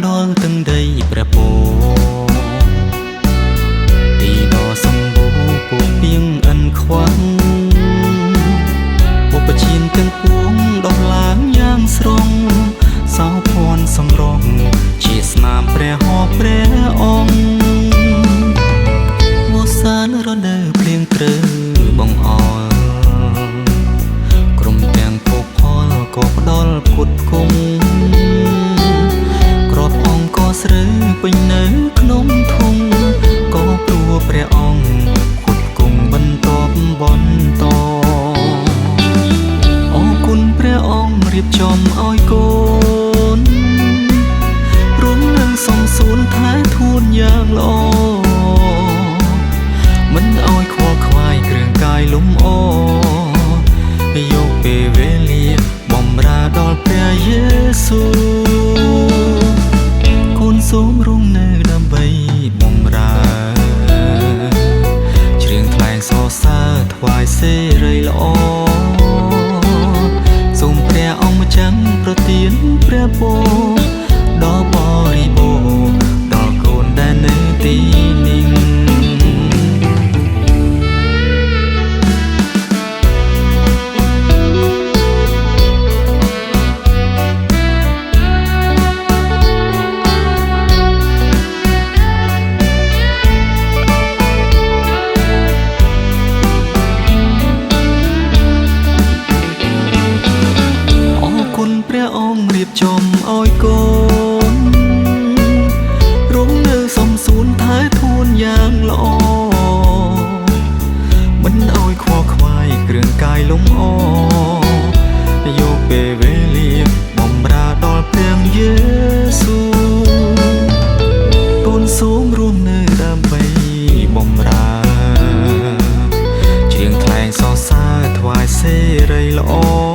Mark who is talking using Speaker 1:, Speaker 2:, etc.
Speaker 1: ដល់ទាំងដីព្រះពោទីដ៏សម្បូរពោពាងអិនខ្វាំងបុព្វជៀនទាំងពួងដល់ឡើងយ៉ាងស្រងសោភ័ណ្ឌសម្រងជាស្នាមព្រះហស្ថព្រះអង្គវស្សានរដូវភ្លៀងត្រើបងអល់ក្រុមទាំងភពផលក៏ផ្ដល់ផ្គត់ផ្គង់ស្រូវពេញនៅក្នុងធុងក៏ព្រោះព្រះអង្គគុតគង់បន្តបន្តអរគុណព្រះអង្គរៀបចំឲ្យកូនរួមនឹងសំសួនថែធួនយ៉ាងល្អមិនឲ្យខ្វល់ខ្វាយគ្រឿងកាយលំអយកពេលវេលាបំរើដល់ព្រះយេស៊ូវសូមរងនៅដើម្បីបំរើច្រៀងថ្លែងសរសើរថ្វាយសេរីល្អសូមព្រះអង្គម្ចាស់ប្រទានព្រះពរដ៏បរិបូរណ៍ដល់កូនដែលនៅទីនេះព្រះអង្គរៀបចំឲ្យកូនរងនៅសំសួនថែធួនយ៉ាងល្អមិនឲ្យខ្វល់ខ្វាយគ្រឿងកាយលំអយកពេលវេលាបំរើដល់ព្រះយេស៊ូវកូនសូមរួមនៅដើម្បីបំរើច្រៀងថ្លែងសរសើរថ្វាយសេរីល្អ